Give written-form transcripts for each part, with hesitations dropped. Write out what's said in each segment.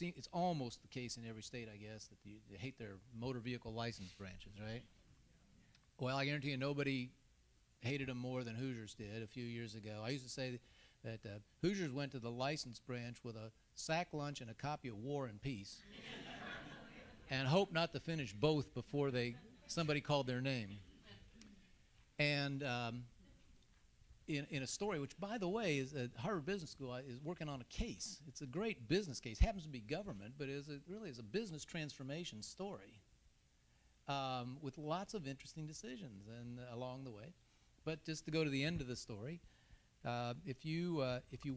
it's almost the case in every state, I guess, that they hate their motor vehicle license branches, right? Well, I guarantee you nobody hated them more than Hoosiers did a few years ago. I used to say that Hoosiers went to the license branch with a sack lunch and a copy of War and Peace and hoped not to finish both before somebody called their name. And in a story, which, by the way, is at Harvard Business School, is working on a case. It's a great business case. Happens to be government, but really is a business transformation story with lots of interesting decisions and along the way. But just to go to the end of the story, if you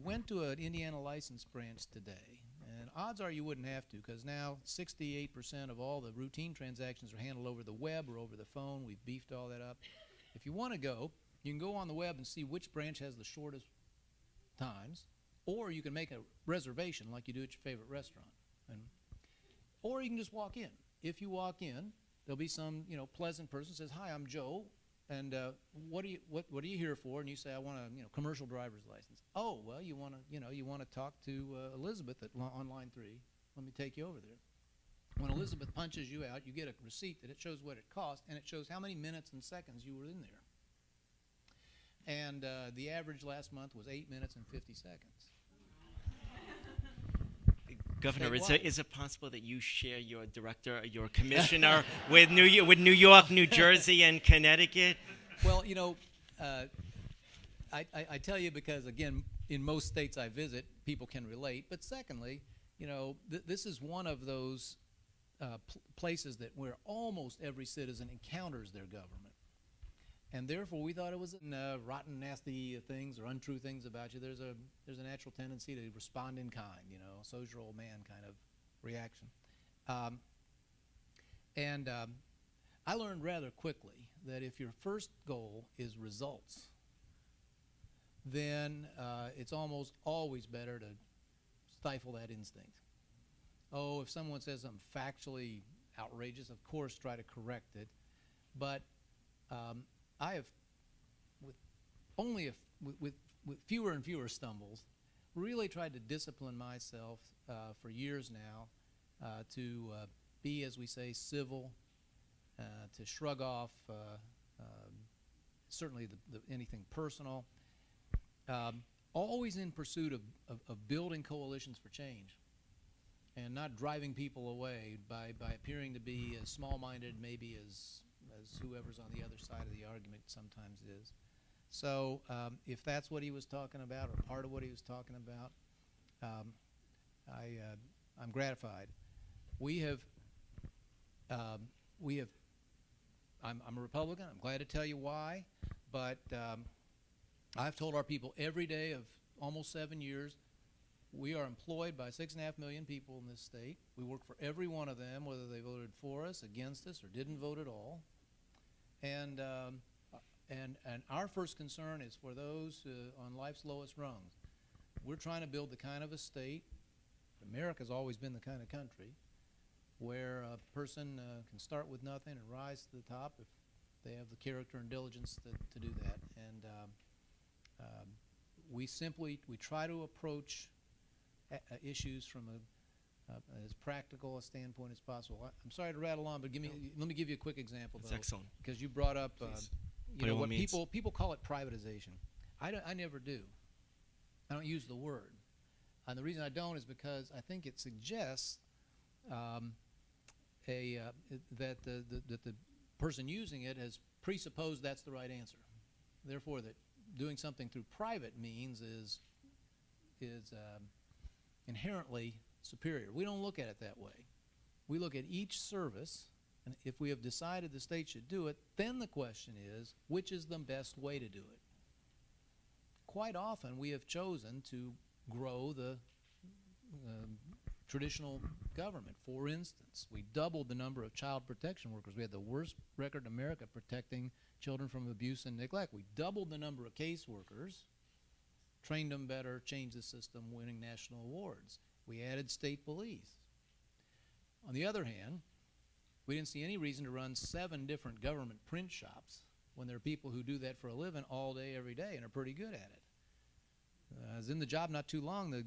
went to an Indiana license branch today, and odds are you wouldn't have to, because now 68% of all the routine transactions are handled over the web or over the phone. We've beefed all that up. If you want to go, you can go on the web and see which branch has the shortest times, or you can make a reservation like you do at your favorite restaurant, or you can just walk in. If you walk in, there'll be some pleasant person says, "Hi, I'm Joe, and what are you here for?" And you say, "I want a commercial driver's license." "Oh, well, you want to talk to Elizabeth on line 3. Let me take you over there." When Elizabeth punches you out, you get a receipt that it shows what it cost, and it shows how many minutes and seconds you were in there. And the average last month was 8 minutes and 50 seconds. Governor, is it possible that you share your director, your commissioner with New York, New Jersey, and Connecticut? Well, I tell you because, again, in most states I visit, people can relate. But secondly, this is one of those places where almost every citizen encounters their government. And therefore, we thought it was rotten, nasty things or untrue things about you. There's a natural tendency to respond in kind, social old man kind of reaction. And I learned rather quickly that if your first goal is results, then it's almost always better to stifle that instinct. Oh, if someone says something factually outrageous, of course, try to correct it. But I have, with fewer and fewer stumbles, really tried to discipline myself for years now to be, as we say, civil, to shrug off certainly anything personal, always in pursuit of building coalitions for change and not driving people away by appearing to be as small-minded maybe as whoever's on the other side of the argument sometimes is. So if that's what he was talking about, or part of what he was talking about, I'm gratified. I'm a Republican. I'm glad to tell you why, but I've told our people every day of almost 7 years, we are employed by 6.5 million people in this state. We work for every one of them, whether they voted for us, against us, or didn't vote at all. And our first concern is for those on life's lowest rungs. We're trying to build the kind of a state, America's always been the kind of country, where a person can start with nothing and rise to the top if they have the character and diligence to do that. And we try to approach issues from as practical a standpoint as possible. I'm sorry to rattle on, but let me give you a quick example. That's excellent. Because you brought up what people call it privatization. I never do. I don't use the word. And the reason I don't is because I think it suggests that the person using it has presupposed that's the right answer. Therefore, that doing something through private means is inherently superior. We don't look at it that way. We look at each service, and if we have decided the state should do it, then the question is, which is the best way to do it? Quite often, we have chosen to grow the traditional government. For instance, we doubled the number of child protection workers. We had the worst record in America protecting children from abuse and neglect. We doubled the number of caseworkers, trained them better, changed the system, winning national awards. We added state police. On the other hand, we didn't see any reason to run 7 different government print shops when there are people who do that for a living all day, every day, and are pretty good at it. I was in the job not too long. The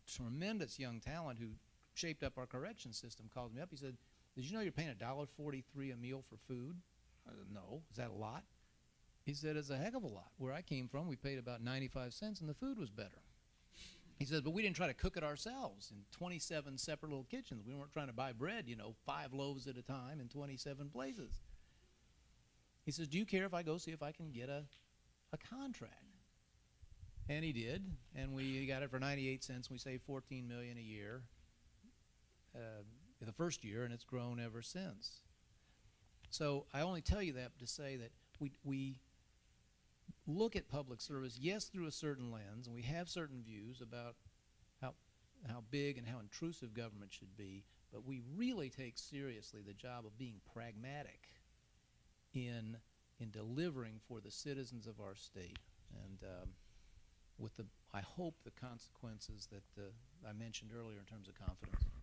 tremendous young talent who shaped up our correction system calls me up. He said, did you know you're paying $1.43 a meal for food? I said, no. Is that a lot? He said, it's a heck of a lot. Where I came from, we paid about 95 cents, and the food was better. He said, but we didn't try to cook it ourselves in 27 separate little kitchens. We weren't trying to buy bread, 5 loaves at a time in 27 places. He says, do you care if I go see if I can get a contract? And he did, and we got it for 98 cents. We saved $14 million a year the first year, and it's grown ever since. So I only tell you that to say that we look at public service, yes, through a certain lens, and we have certain views about how big and how intrusive government should be, but we really take seriously the job of being pragmatic in delivering for the citizens of our state, and with I hope the consequences that I mentioned earlier in terms of confidence.